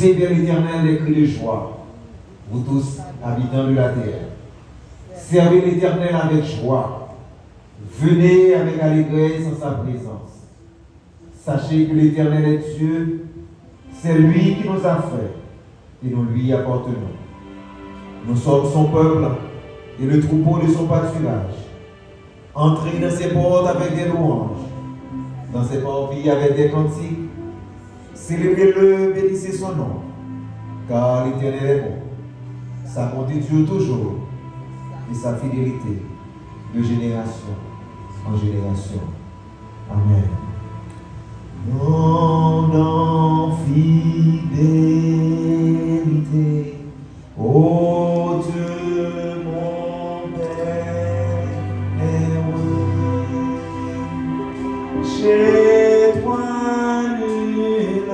Poussez vers l'Éternel des cris de joie, vous tous, habitants de la terre. Servez l'Éternel avec joie. Venez avec allégresse en sa présence. Sachez que l'Éternel est Dieu, c'est lui qui nous a fait et nous lui appartenons. Nous sommes son peuple et le troupeau de son pâturage. Entrez dans ses portes avec des louanges, dans ses parvis avec des cantiques. Célébrez-le, bénissez son nom, car l'Éternel est bon. Sa bonté dure toujours et sa fidélité de génération en génération. Amen. Dans fidélité, ô Dieu mon Père heureux, chez toi nulle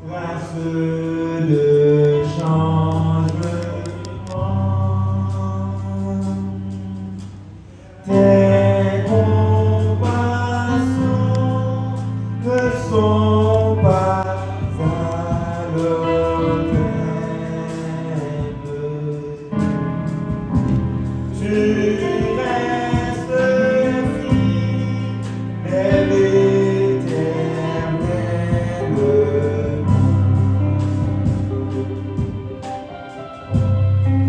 grâce de changement. Tes compassions ne sont pas à leur terme. Tu restes fidèle et éternel.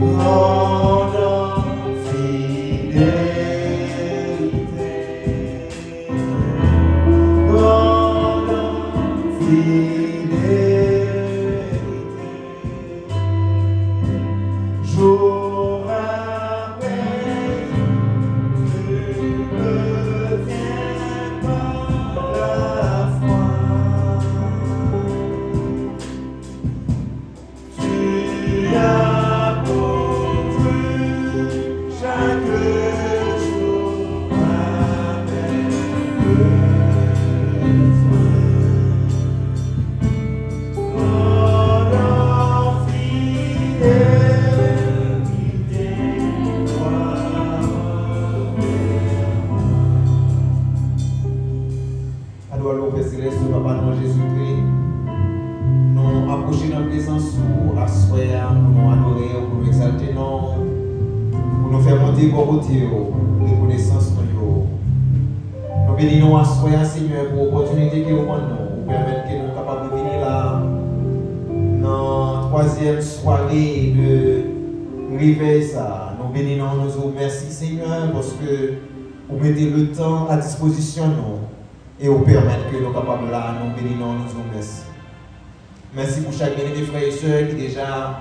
Rendant fidélité, rendant fidélité, jour après tu ne viens pas la foi. Tu as pourvu chaque jour avec besoin. Rendant fidélité, allô, allô, Père Céleste, Papa, nous, Jésus-Christ, nous approcher dans la présence pour asseoir, pour nous adorer, pour nous exalter, non, pour nous faire monter pour côté, reconnaissance pour nous. Nous bénissons asseoir, Seigneur, pour l'opportunité que vous nous, pour permettre que nous soyons capables de venir là, dans la troisième soirée de réveil. Nous bénissons, nous vous remercions, Seigneur, parce que vous mettez le temps à disposition, nous, et vous permettez que nous soyons capables là, nous bénissons, nous vous remercions. Merci pour chaque bien des frères et sœurs qui déjà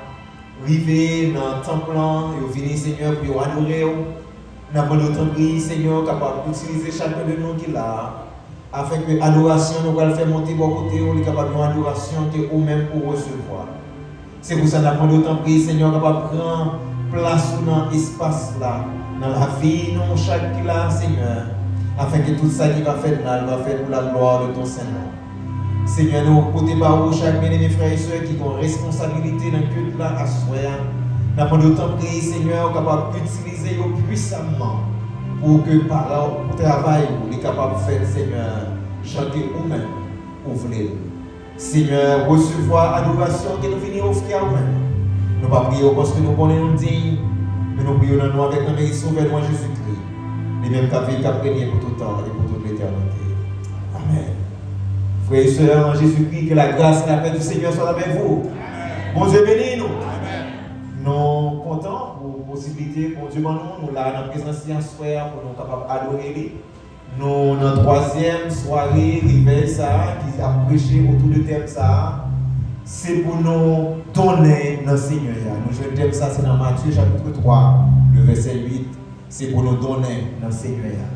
arrivés dans le temple et vous venez, Seigneur, pour adorer. Nous avons notre prière, Seigneur, capable d'utiliser chacun de nous qui est là, afin que l'adoration nous va le faire monter bon côté, nous sommes capables d'une adoration que nous-mêmes pour recevoir. C'est pour ça que nous avons notre prière, Seigneur, capable de prendre place dans l'espace là, dans la vie, nous, chaque qui est là, Seigneur, afin que tout ça qui va faire, va faire pour la gloire de ton Seigneur. Seigneur, nous côté par où chaque bien-aimé frères et sœurs qui ont responsabilité dans le culte là à soi. Nous avons d'autant prier, Seigneur, capable d'utiliser puissamment pour que par là, pour travail, vous êtes capable de faire, Seigneur, chanter vous-même, ouvrez. Seigneur, recevoir l'adoration que nous venons offrir à vous-même. Nous ne pas prier parce que nous connaissons dignes, mais nous prions dans nous avec notre Sauveur Jésus-Christ. Les mêmes qu'à vie, qu'à régner pour tout le temps et pour toute l'éternité. Amen. Frères et sœurs en Jésus-Christ, que la grâce et la paix du Seigneur soient avec vous. Amen. Bon Dieu bénis nous. Amen. Nous comptons pour la possibilité, pour Dieu nous là dans la présence de soir pour nous capables d'adorer. Nous, dans la troisième soirée, réveil ça, qui a prêché autour de thème ça, c'est pour nous donner dans le Seigneur. Nous jouons thème ça, c'est dans Matthieu chapitre 3, le verset 8, c'est pour nous donner dans le Seigneur.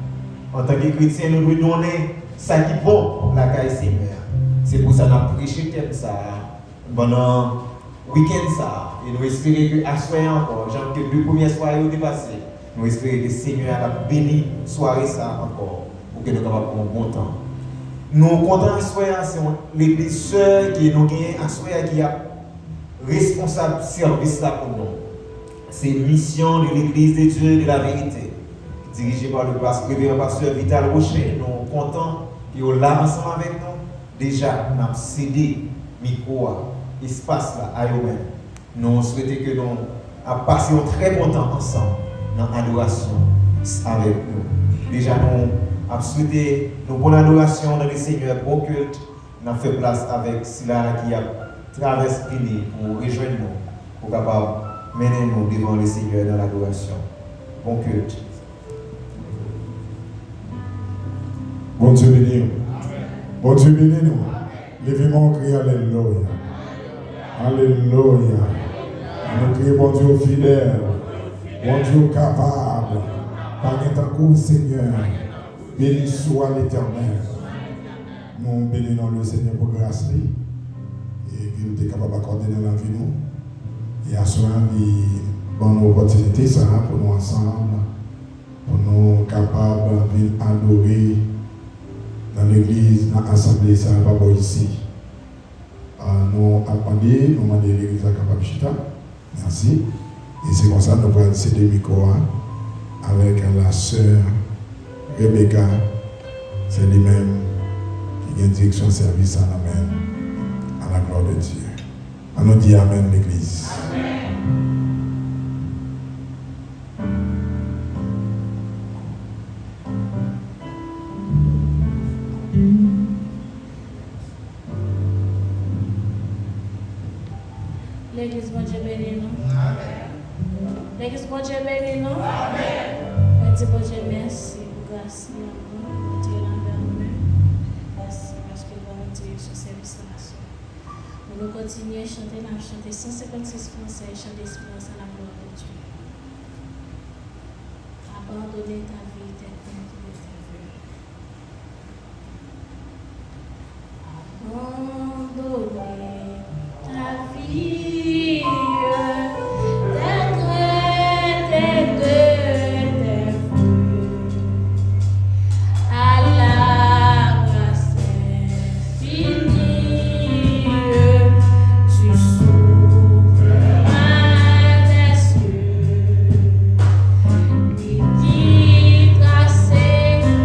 En tant que chrétien, nous devons donner ça qui est bon pour la caille Seigneur. C'est pour ça que nous avons prêché thème ça pendant le week-end ça. Et nous espérons que à soir encore, genre que les premières soirées ont dépassé, nous espérons que le Seigneur a béni soirée ça encore pour que nous soyons capables de prendre un bon temps. Nous comptons à soir, c'est l'église sœur qui nous gagne à soir qui a responsable service là pour nous. C'est une mission de l'église de Dieu de la vérité, dirigée par le pasteur Vital Rocher. Nous comptons qui est là ensemble avec nous. Déjà, nous avons cédé micro espace là à eux-mêmes. Nous souhaitons que nous passions très bon temps ensemble dans l'adoration avec nous. Déjà, nous avons souhaité une bonne adoration dans le Seigneur, bon culte. Nous avons fait place avec cela qui a traversé pour rejoindre nous, pour capable mener nous devant le Seigneur dans l'adoration. Bon culte. Bon Dieu béni. Bon Dieu béni nous. Levez-moi, crie Alléluia. Alléluia. Nous crions bon Dieu fidèle, bon Dieu capable. Par un Seigneur, béni soit l'Éternel. Nous bénissons le Seigneur pour grâce et qu'il est capable d'accorder dans la vie nous. Et à ce moment, il bonne opportunité ça pour nous ensemble, pour nous capables d'adorer dans l'église, dans l'assemblée, ça va pas ici. Nous attendons, nous demandons l'église à capable chita. Merci. Et c'est comme ça que nous prenons ces deux micros avec la sœur Rebecca. C'est lui-même qui a une direction service à l'Amen, à la gloire de Dieu. On nous dit Amen l'église. L'église, bon Dieu béni nous. L'église, bon Dieu béni nous. On dit bon Dieu merci pour grâce et amour. Bon Dieu l'envers nous-mêmes. Merci parce que vous nous dire ce service là. Nous continuons à chanter, nous chanter 156 français, chanter espérance à la gloire de Dieu. Abandonner ta vie, tes comptes et tes vœux. Abandonner ta vie. Tracé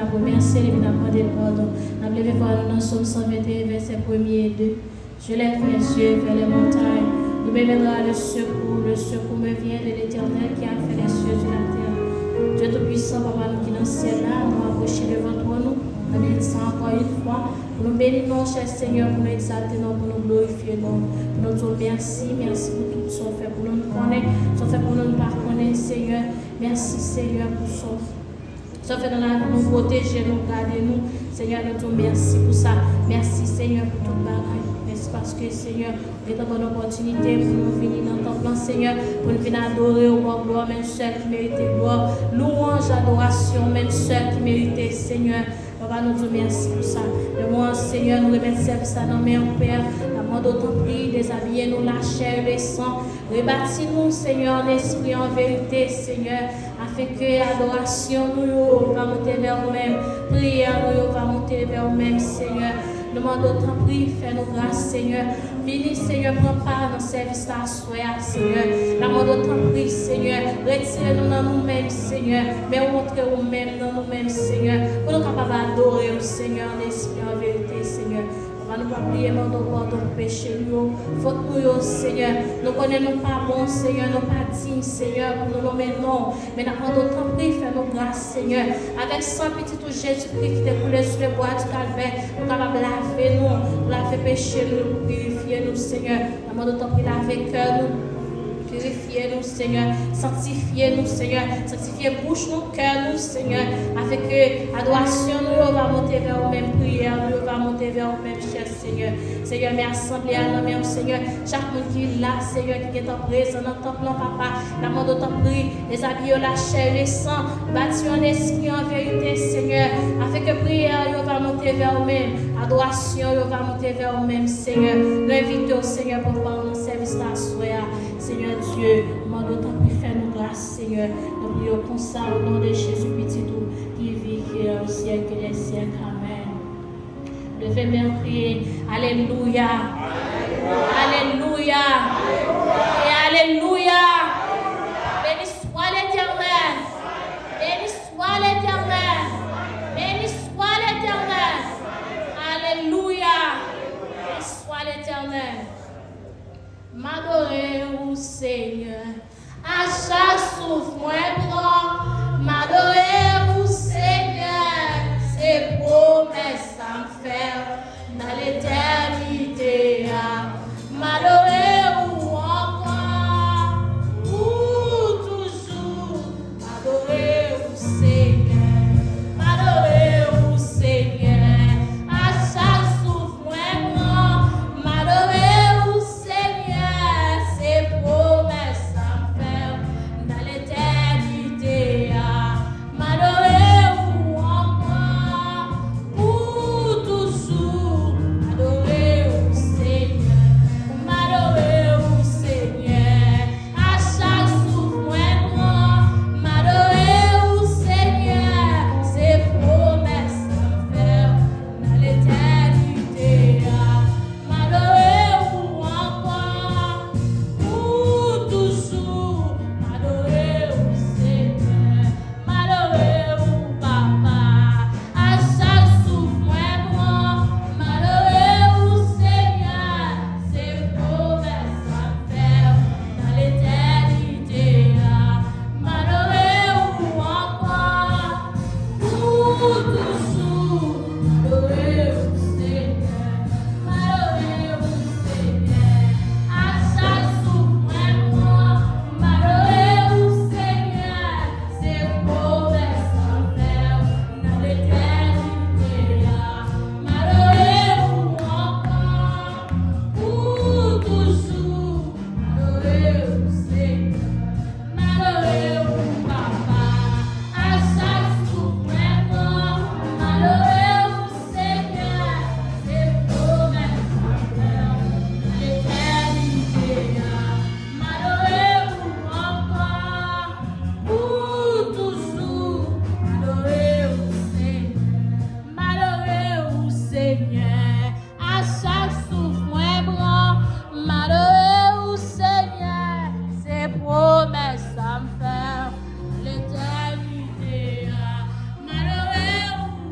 n'a remercié, il n'a demandé pardon. N'a levé voir nous dans Somme 121, verset 1er et 2. Je lève mes yeux vers les montagnes. D'où me viendra le secours? Le secours me vient de l'Éternel qui a fait les cieux et la terre. Dieu Tout-Puissant, Papa, nous qui dans le ciel là, nous approchons devant toi, nous. Nous bénissons encore une fois. Pour nous bénir, non, cher Seigneur, pour nous exalter, non, pour nous glorifier, non. Pour nous dire merci, merci pour tout ce qu'on fait pour nous connaître, ce qu'on fait pour nous pardonner, Seigneur. Merci, Seigneur, pour ce qu'on fait dans la vie, nous protéger, nous garder, nous. Seigneur, nous disons merci pour ça. Merci, Seigneur, pour toute bagaille. Merci parce que, Seigneur, vous êtes une bonne opportunité pour nous venir dans ton plan, Seigneur, pour nous venir adorer au roi gloire, même seul qui mérite gloire. Louange, adoration, même seul qui mérite, Seigneur. Papa, nous disons merci pour ça. Et moi, Seigneur, nous remercions pour ça dans mes Père. La d'autant prie, déshabiller-nous la chair et le sang. Rebâtis-nous, Seigneur, en esprit, en vérité, Seigneur, afin que l'adoration nous va monter vers nous-mêmes. Prière nous va monter vers nous-mêmes, Seigneur. Nous demandons autant prie, fais-nous grâce, Seigneur. Bénis, Seigneur, prends part dans le service là, soir, Seigneur. Nous demandons autant prie, Seigneur. Retirez-nous dans nous-mêmes, Seigneur. Mais montrez nous-mêmes dans nous-mêmes, Seigneur. Pour nous capables d'adorer au Seigneur, en esprit, en vérité, Seigneur. On va nous pas prier, mais nous pardon pour péché, nous. Faute nous, Seigneur. Nous connaissons pas bon, Seigneur. Nous pas dignes, Seigneur, pour nous nommer non. Mais nous demandons autant prie, fais-nous grâce, Seigneur. Avec son petit tout Jésus-Christ qui est coulé sur le bois du calvaire, nous capables de laver nous, laver péché, nous, purifier nous, Seigneur. Nous demandons autant prie, laver cœur, nous. Purifiez-nous, Seigneur. Sanctifiez-nous, Seigneur. Sanctifiez bouche, nous, cœur, nous, Seigneur. Afin que l'adoration, nous, va monter vers nous-mêmes. Prière, nous, va monter vers nous-mêmes, cher Seigneur. Seigneur, mais assemblée à nous-mêmes, Seigneur. Chaque monde qui est là, Seigneur, qui est en présent dans ton plan, Papa. La mort de ton prix, les habits, la chair, le sang. Bâtis en esprit, en vérité, Seigneur. Afin que prière, nous, va monter vers nous-mêmes. Adoration, nous, va monter vers nous-mêmes, Seigneur. Nous invitons, Seigneur, pour voir notre service là, soir. Seigneur Dieu, demande autant de faire nous grâce, Seigneur. Nous prions comme ça au nom de Jésus, petit tout, qui vit, qui est au siècle des siècles. Amen. Levez mes prier. Alléluia. Alléluia. Et Alléluia. Béni soit l'Éternel. Béni soit l'Éternel. Béni soit l'Éternel. Alléluia. Béni soit l'Éternel. M'adorer au Seigneur, à chaque souffle, moi prends. M'adorer au Seigneur, ses promesses à me faire dans l'éternité. M'adorer ou encore, ou toujours. M'adorer au Seigneur, m'adorer au Seigneur, à chaque souffle, moi prends. M'adorer promesses à me faire dans l'éternité. M'adorer ou encore pour toujours. M'adorer au Seigneur, m'adorer au Seigneur. À chaque souffle, moi prends. M'adorer au Seigneur. Ses promesses à me faire dans l'éternité. M'adorer ou encore toujours, m'adorer au Seigneur, m'adorer au Papa, à chaque souffle, moi prends, m'adorer au Seigneur, ses promesses à faire dans l'éternité, m'adorer ou encore, pour toujours, m'adorer au Seigneur, m'adorer au Seigneur, à chaque souffle, m'adorer au Seigneur, ses promesses à faire dans l'éternité. M'adorer ou encore pour toujours. M'adorer au Seigneur, m'adorer au Papa, à chaque souffle, m'adorer au Seigneur, ses promesses à faire dans l'éternité. M'adorer ou encore pour toujours. M'adorer au Seigneur, m'adorer au Seigneur, à chaque souffle, moi prends. M'adorer au Seigneur, ses promesses à me faire l'éternité. M'adorer ou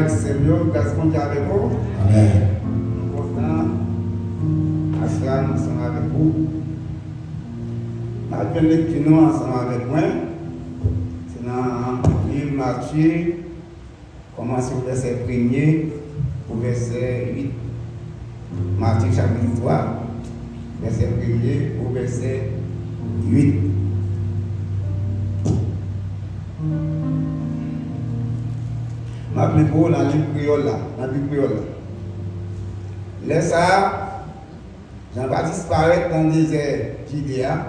frères et sœurs, grâce à Dieu avec vous. Amen. Nous sommes contents. Asra, nous sommes avec vous. Nous venons nous ensemble avec moi. C'est dans le livre Matthieu, commencez au verset 1er au verset 8. Matthieu chapitre 3, verset 1er au verset 8. Je vais vous dans le livre créole là, dans le livre créole. Laisse ça, Jean-Baptiste paraît dans le désert Judéa.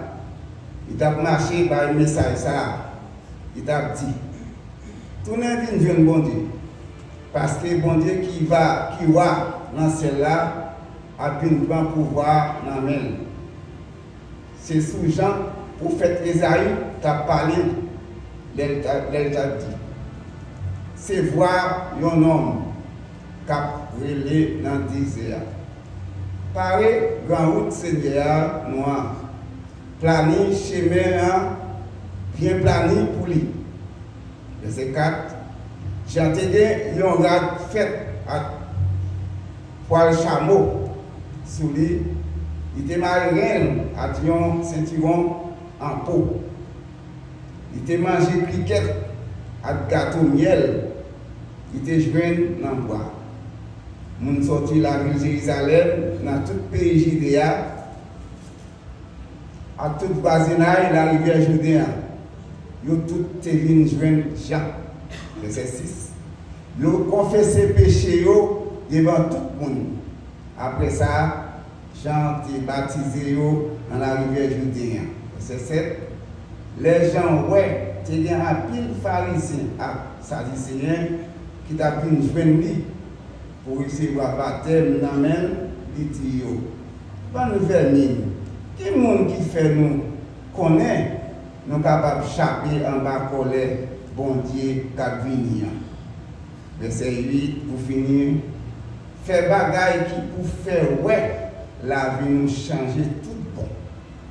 Il a marché par un message ça. Il a dit, tout n'est pas une bon Dieu. Parce que bon Dieu qui va dans celle-là, a une grand pouvoir dans la main. C'est sous Jean, prophète Esaïe, qui a parlé, il a dit. C'est voir un homme qui a relé dans le désert. Pareil, grand route Seigneur noir. Plani chemin, bien plani pour lui. Verset 4. J'ai entendu un rad fait à poil chameau sous lui. Il était marié à un ceinturon en peau. Il était mangé criquette à gâteau miel. Il était joué dans le bois. Moun sorti la ville de Jérusalem, dans tout le pays Judéa, à tout voisinage la rivière Judéa. Ils tout été venus joindre Jean, verset 6. Ils ont confessé péché devant tout le monde. Après ça, Jean a baptisé dans la rivière Judéa. Verset 7. Les gens, ouais, il y a un pile pharisien, sadducéen, qui t'a pu joindre lui pour recevoir baptême dans la main, il dit yo. Bonne nouvelle, qui est monde qui fait nous connaît, nous capables d'échapper en bas colère, bon Dieu, qui a venir. Verset 8, pour finir, faire bagaille qui pour faire ouais, la vie nous changer tout bon.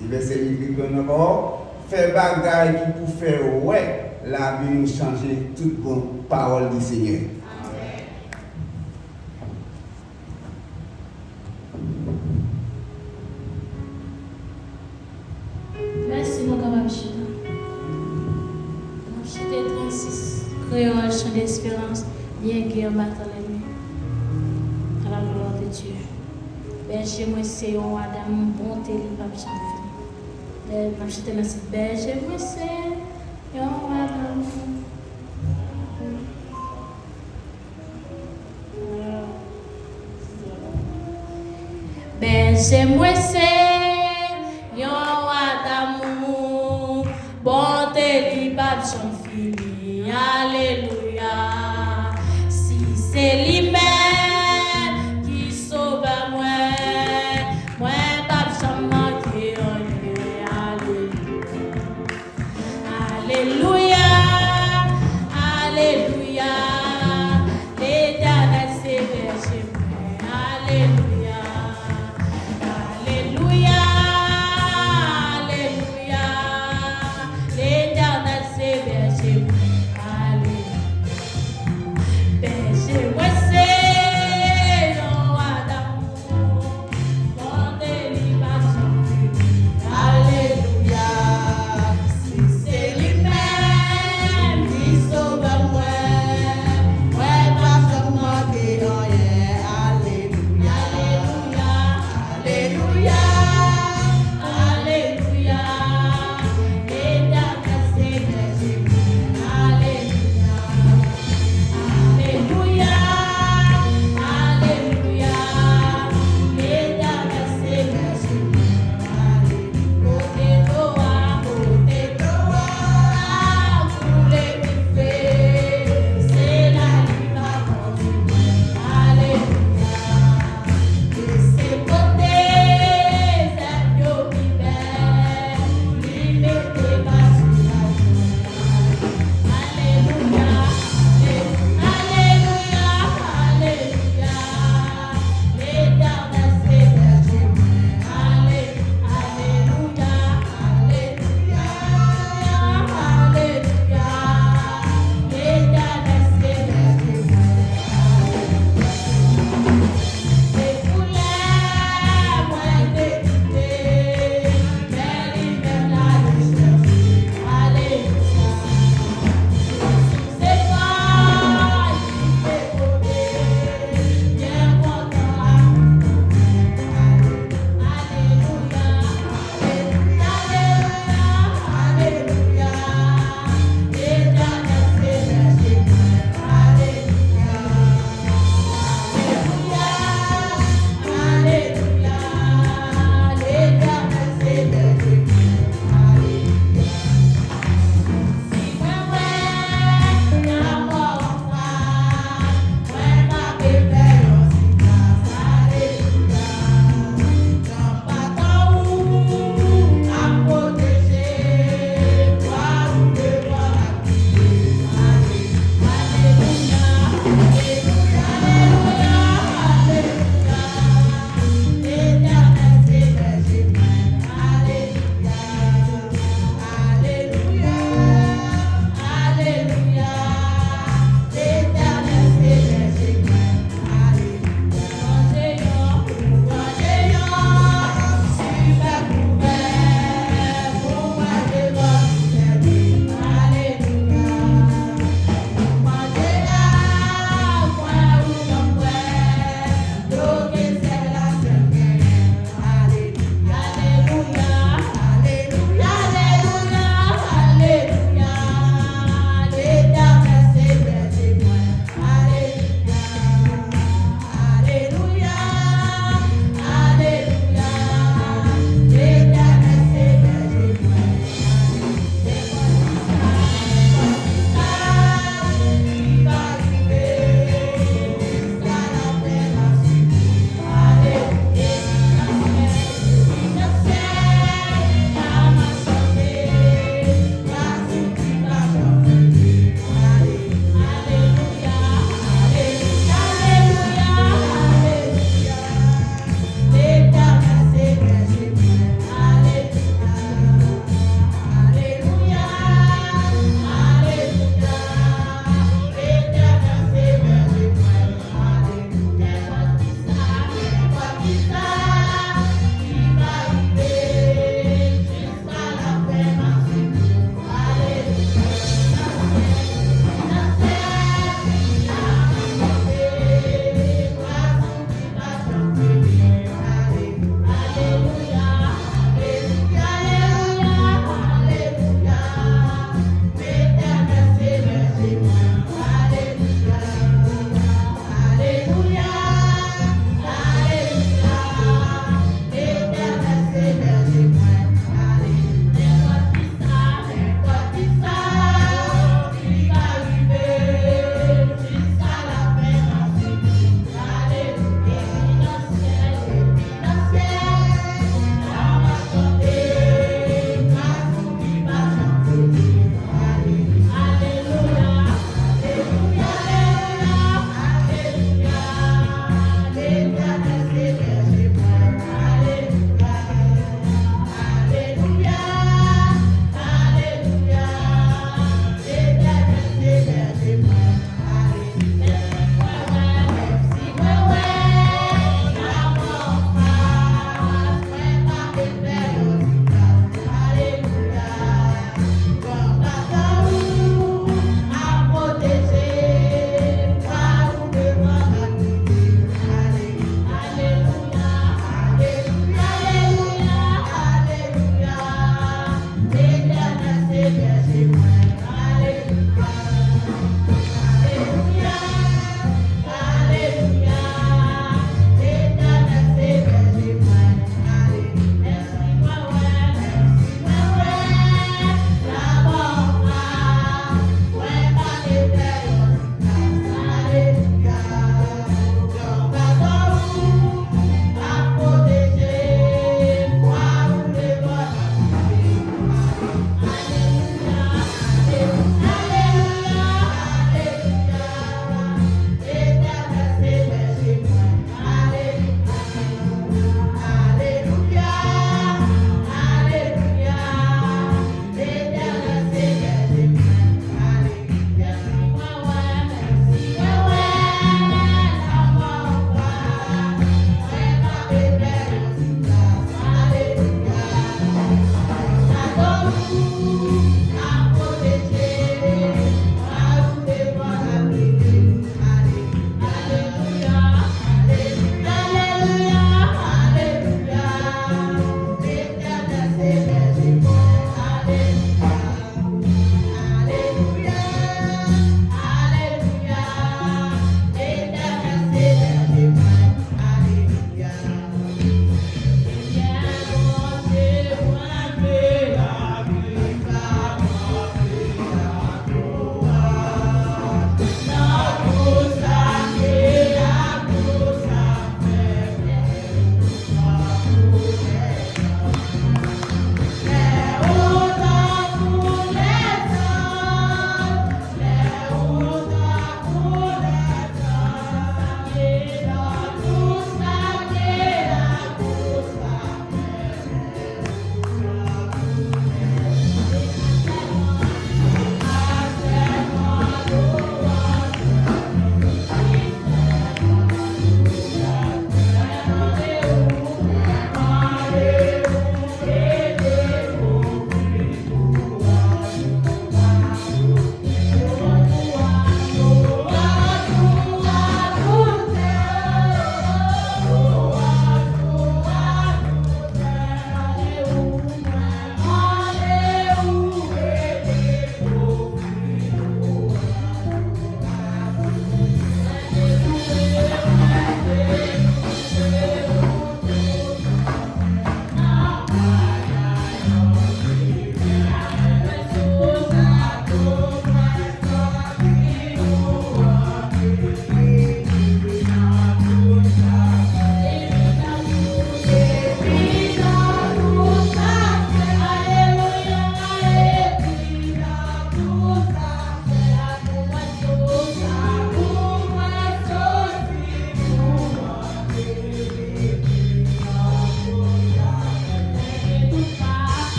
Et verset 8, encore, faire bagaille qui pour faire ouais, la vie nous changer tout bon. Parole du Seigneur. Merci, nous capables de chuter. Nous chuter 36, créole, chant d'espérance, bien guère battre l'ennemi. À la gloire de Dieu. Berger, moi, c'est un Adam, bonté, il va me chanter. Nous chuter dans cette berger, moi, c'est un Adam. Berger, moi, c'est un Adam. Bonté, il va me chanter. Alléluia. Si c'est lui-même qui sauve moi, moi pas jamais manquer. Alléluia, alléluia, l'Éternel c'est berger. Alléluia, alléluia, alléluia, l'Éternel c'est berger. Berger, moi c'est un Adam, mon délibération. Alléluia, si c'est lui-même qui sauve moi, moi pas seulement que rien. Alléluia,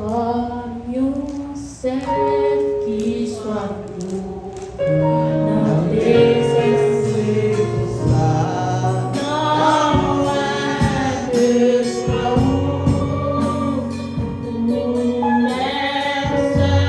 Comme Youssef qui soit doux dans les esprits dans moi de soi nous-mêmes seuls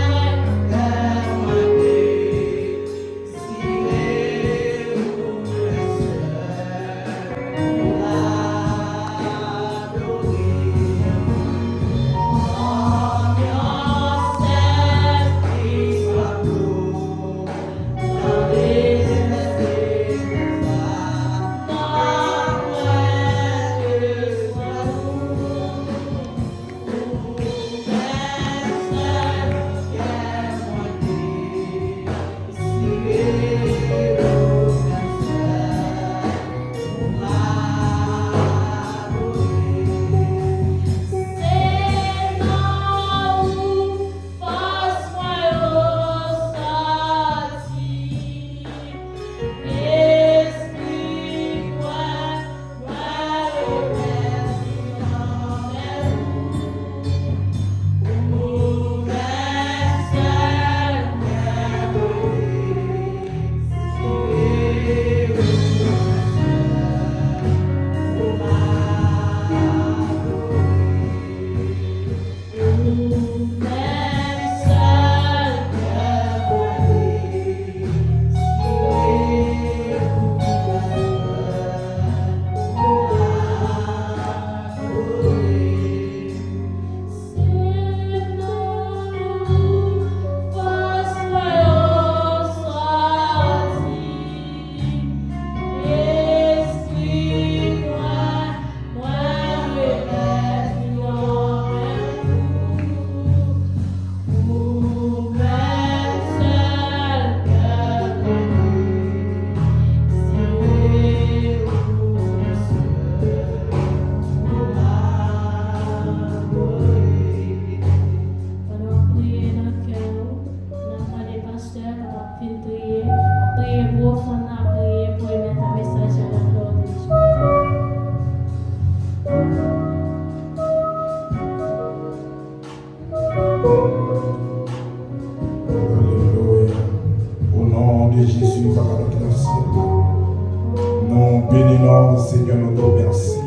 Seigneur, nous te remercions.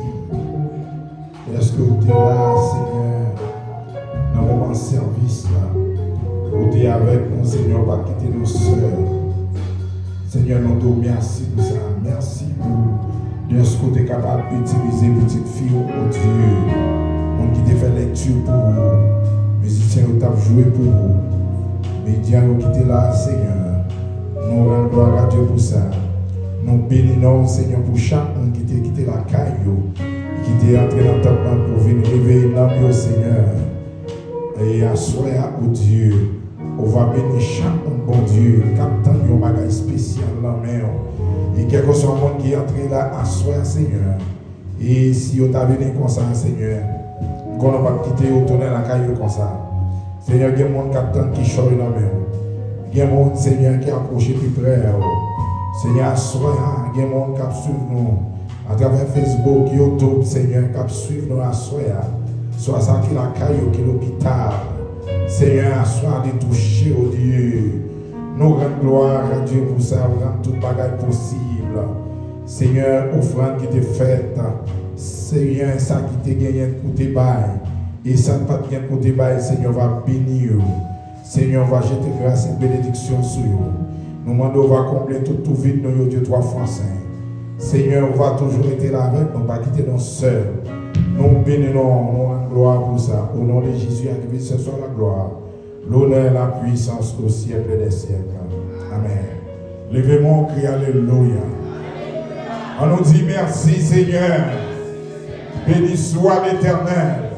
Est-ce que tu es là, Seigneur, dans le moment de service, là, où tu es avec nous, Seigneur, pas quitter nos sœurs. Seigneur, nous te remercions pour ça. Merci pour de ce que tu es capable d'utiliser petite fille, oh Dieu, on qui t'a fait lecture pour vous, musiciens qui t'a joué pour vous, médias qui étaient là, Seigneur. Nous rendons gloire à Dieu pour ça. Nous bénissons, Seigneur, pour chaque monde qui t'a quitté la caillou, qui t'est entré dans ta main pour venir réveiller l'âme, Seigneur. Et à soi, oh Dieu, on va bénir chaque monde, bon Dieu, captant un bagage spécial dans la main. Et quel que soit le monde qui est entré là, à soi, Seigneur. Et si on t'a venu comme ça, Seigneur, qu'on n'a pas quitté ou tourner la caillou comme ça. Seigneur, il y a un monde captant qui chore dans la main. Il y a un monde, Seigneur, qui est approché plus près. Seigneur, sois il y a des gens qui suivent nous à travers Facebook, YouTube, Seigneur, qui suivent nous à soi. Soit ça qui la caillou, qui l'hôpital. Seigneur, soit les toucher au Dieu. Nous rendons gloire à Dieu pour ça, nous rendons tout bagage possible. Seigneur, offrande qui t'est faite. Seigneur, ça qui t'a gagné de côté bail. Et ça ne pas de gagné de côté bail, Seigneur, va bénir. Seigneur, va jeter grâce et bénédiction sur vous. Nous demandons, on va combler tout vide, nous, Dieu, 3 fois saint. Seigneur, on va toujours être là avec nous, pas quitter nos sœurs. Nous bénissons, nous rendons gloire pour ça. Au nom de Jésus, à qui ce soit la gloire, l'honneur et la puissance au siècle des siècles. Amen. Levez-moi, on crie Alléluia. On nous dit merci, Seigneur. Béni soit l'Éternel.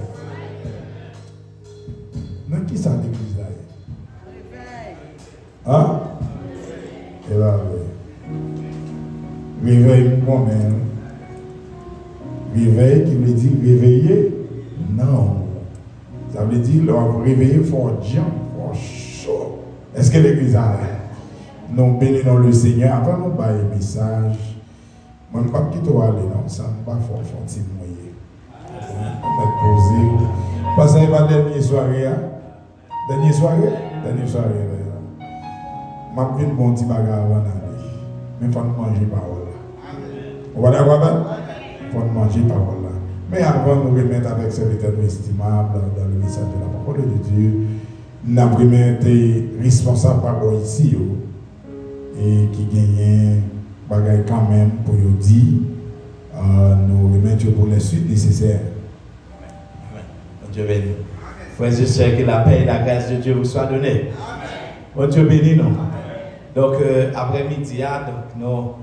Dans qui ça l'église là? Hein? Et là, réveille moi-même. Réveil qui veut dire réveiller? Non. Ça veut dire réveiller pour Jean, pour chaud. Est-ce que l'église a là? Nous bénissons le Seigneur. Avant de faire un message, je ne vais pas quitter aller, non, ça ne va pas faire un petit moyen. On va poser. Parce que c'est ma dernière soirée. Dernière soirée. Je vais bon petit bagarre avant d'aller. Mais il faut manger parole. Vous voyez quoi? Il faut manger parole. Mais avant de nous remettre avec serviteur estimable dans le message de la parole de Dieu, nous avons été responsables par ici et qui gagnent bagaille quand même pour nous dire nous remettre pour les suites nécessaires. Amen. Dieu béni. Frères et sœurs, que la paix et la grâce de Dieu vous soient données. Bon Dieu béni nous. Donc après-midi, donc nous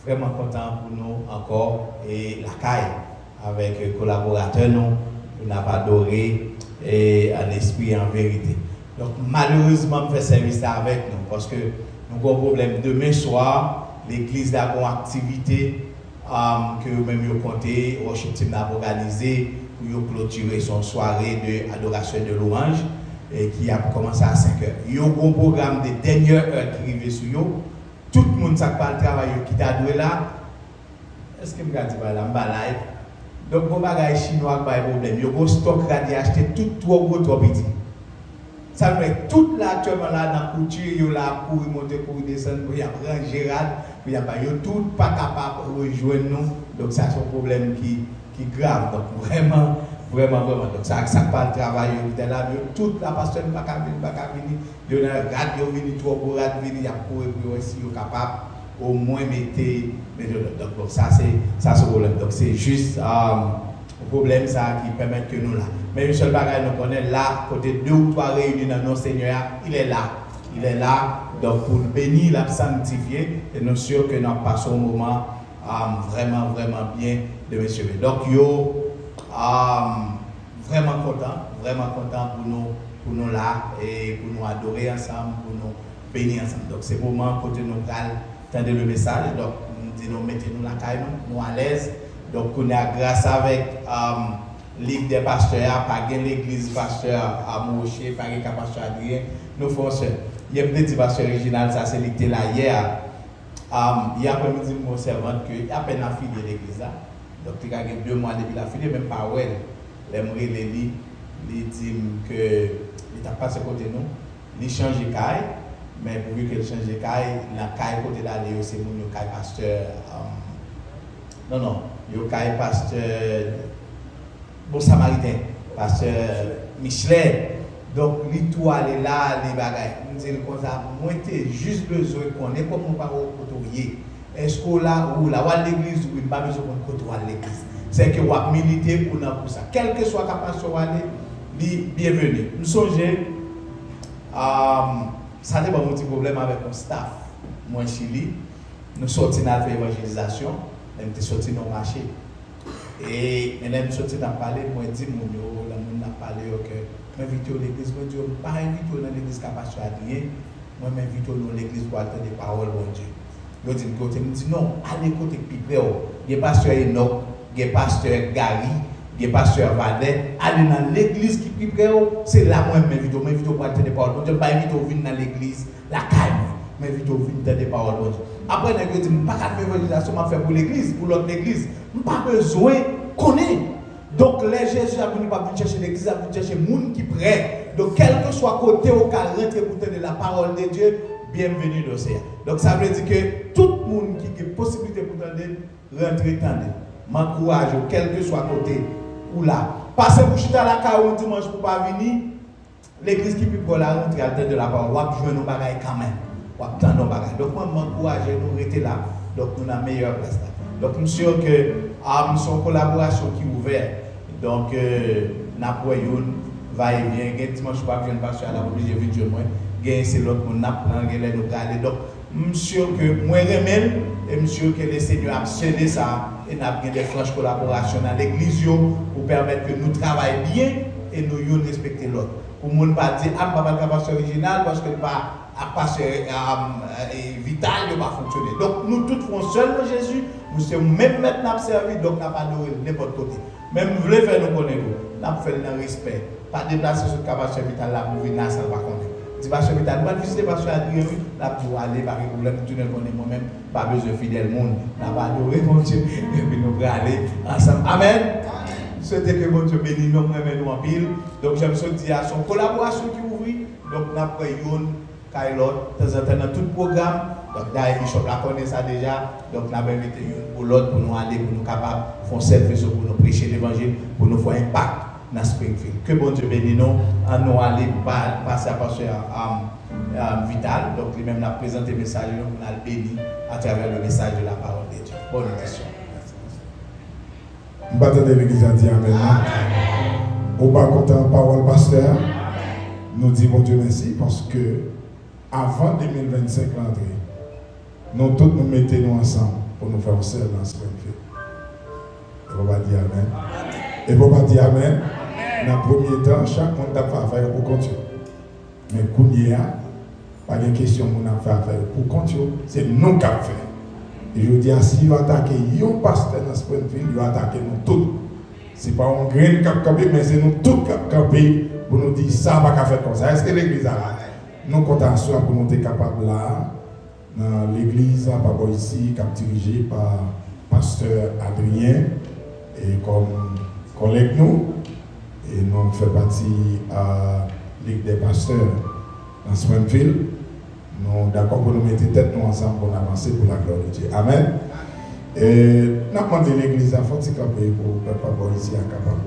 vraiment contents pour nous encore et la caille avec les collaborateurs nous avons adoré et en esprit et en vérité. Donc malheureusement on fait service avec nous parce que nous avons un problème demain soir l'église a une activité que vous-même vous comptez worship team a organisé pour clôturer son soirée d'adoration de louange et qui a commencé à 5h. Il y a un gros programme de dernière heure qui arrive sur eux. Tout le monde qui pas le travail qui t'a doué là. Est-ce que je me dis là, live. Donc bon bagage chinois pas de problème. Il y a un stock là d'acheter tout trop gros trop petit. Ça veut dire toute là actuellement là dans couture, il y a là pour monter pour descendre, pour y a Gérald, pour y a pas tout pas capable de rejoindre nous. Donc ça c'est un problème qui grave. Donc vraiment. Donc ça pas le travail, il est là, toute la personne ne va pas venir, il y a un rad, il y a trop beau rad, il y a pour aussi capable au moins mettre. Donc ça c'est le problème. Donc c'est juste un problème ça qui permet que nous là. Mais le seul bagage nous connaît là, côté 2 ou 3 réunis dans nos seigneurs, il est là. Donc pour bénir, la sanctifier, et nous sommes sûrs que nous passons un moment vraiment bien de monsieur. Donc vraiment content pour nous là et pour nous adorer ensemble, pour nous bénir ensemble. Donc c'est le moment côté nous tendez le message. Donc nous disons mettez-nous la caille, nous à l'aise. Donc on a grâce avec Ligue des pasteurs, pas l'église pasteur à Mouché, pas le pasteur Adrien, nous faisons ça. Il y a un petit pasteur original, ça c'est l'été là hier. Hier après-midi, mon servante qu'il a peine affilié l'église là. Donc il y a 2 mois depuis l'affilié, même pas ouais. L'aimerait les dit que il t'a passé côté nous, il change de caille, mais pour qu'il change de caille, la caille côté là, c'est mon caille pasteur. Non, il caille pasteur bon samaritain, pasteur Michelet. Donc l'histoire est là, les bagailles. Nous disons comme ça, moi j'ai juste besoin qu'on ait comme nous parlons côtoyer. Est-ce que là où la l'église ou pas besoin qu'on côtoie l'église. C'est que vous militer pour ça. Quel que soit capable de bienvenue. Nous songez, ça n'est pas mon petit problème avec mon staff. Moi, en Chili, nous sortis dans l'évangélisation, nous sommes sortis dans le marché. Et nous sommes sortis dans le palais, moi, je dis, nous avons parlé, je m'invite à l'église, moi, je ne vais pas inviter dans l'église capacité à rien, moi, je m'invite dans l'église pour attendre des paroles, mon Dieu. Je dis, non, allez côté plus près, il y a pasteur Enoch. Il y a pasteur Gary, il y a pasteur Vadet, allez dans l'église qui est plus près, c'est là moi je m'invite pour attendre des paroles. Je ne vais pas inviter à venir dans l'église, la caille, je m'invite à venir attendre des paroles. Après, je dis, je ne vais pas faire l'évangélisation, je vais faire pour l'église, pour l'autre église. Je n'ai pas besoin de connaître. Donc, les Jésus a venu pas venir chercher l'église, a venu chercher les gens qui prêt. Donc, quel que soit côté au cas rentrer pour tenir la parole de Dieu, bienvenue dans ça. Donc, ça veut dire que tout le monde qui a possibilité pour tenir, rentrer, tendre. M'encourage, quel que soit côté ou là. Passez pour chuter à la caille un dimanche pour pas venir, l'église qui peut pour la rentrer à la tête de la parole, on va jouer nos bagailles quand même. On va prendre nos bagailles. Donc, moi, m'encourage, nous rester là. Donc, nous avons la meilleure place là. Donc, nous sommes sûrs que nous sommes en collaboration qui est ouverte. Donc, Napoléon va et vient. Il y a dimanche pas que je ne passe à la obligé de venir moi. C'est l'autre qu'on a pris, nous aller. Donc, je suis sûr que moi, et je suis sûr que le Seigneur a scellé ça et nous avons des franches collaborations dans l'église pour permettre que nous travaillions bien et nous respections l'autre. Pour ne pas dire, ah, pas le pasteur original parce que pas pasteur vital ne va pas fonctionner. Donc, nous tous faisons seuls Jésus, nous sommes même maintenant servis, donc nous n'avons pas adoré n'importe côté. Même nous voulons faire nous connaître, nous avons fait le respect. Pas déplacer ce pasteur vital là pour venir, ça ne va pas connaître. Si pasteur vital, nous allons visiter pasteur Adrien, là pour aller, par exemple, nous connaissons moi-même, pas besoin de fidèle monde. Nous avons adoré mon Dieu, et puis nous allons aller ensemble. Amen. souhaite que bon Dieu bénisse nous, nous en pile. Donc, j'aime ça dire à son collaboration qui ouvre. Donc, nous avons une Kailot, de temps en temps dans tout programme. Donc, d'ailleurs, Bishop la connaît ça déjà. Donc, nous avons invité une pour l'autre pour nous aller, pour nous capables de faire service, pour nous prêcher l'évangile, pour nous faire impact dans Springfield. Que bon Dieu bénisse nous, à nous aller passer à passer Vital. Donc, lui-même a présenté le message, nous allons bénir à travers le message de la parole de Dieu. Bonne audition. Battez de l'église à dire Amen. Au bas content parole pasteur. Nous disons Dieu merci parce que avant 2025 l'entrée, nous tous nous mettons ensemble pour nous faire un seul dans Springfield. Et on va dire Amen. Et on va dire Amen. Dans le premier temps, chaque monde a fait affaire pour continuer. Mais Kounia, pas de question qu'on a fait affaire pour continuer. C'est nous qui avons fait. Et je dis, si vous attaquez un pasteur dans Springfield, vous attaquez nous tous. Ce n'est pas un grain qui a campé, mais c'est nous tous qui avons campé pour nous dire ça, va faire comme ça. Est-ce que l'église a là? Nous comptons sur pour nous être capables là, dans l'église, par ici, qui est dirigée par pasteur Adrien, et comme collègue nous, et nous faisons partie à la Ligue des pasteurs dans Springfield. Nous d'accord pour nous mettre tête nous ensemble pour avancer pour la gloire de Dieu. Amen. Et nous avons demandé l'église à faire pour le peuple ici à capable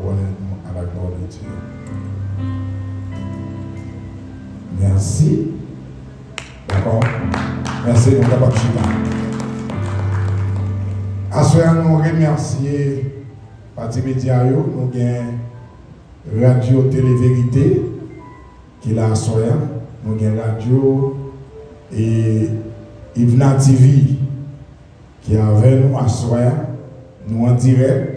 à la gloire de Dieu. Merci. D'accord. Merci, nous sommes capables de chuter. À ce moment, nous remercions Parti Média, nous avons Radio Télé Vérité qui est à Soya. Nous avons Radio et Ivna TV qui est avec nous à Soya, nous en direct.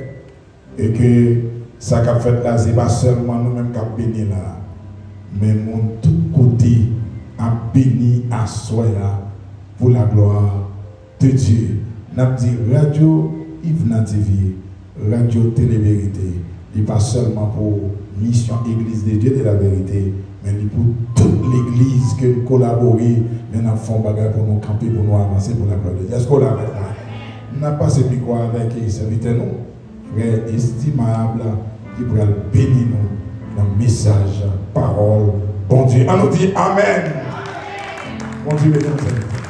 Et que ça qu'a fait là, ce n'est pas seulement nous-mêmes qui avons béni là. Mais mon tout côté a béni à Soya pour la gloire de Dieu. Nous avons dit Radio Ivna TV, Radio Télé Vérité, il n'est pas seulement pour mission Église de Dieu de la vérité, mais pour toute l'église que nous collaborons, nous avons fait un bagage pour nous camper, pour nous avancer pour la gloire de Dieu. Est-ce qu'on l'a fait? Nous n'avons pas ce quoi avec les serviteurs, frère estimable, qui pourrait bénir nous dans le message, parole, bon Dieu. On nous dit Amen. Bon Dieu, bénis nous.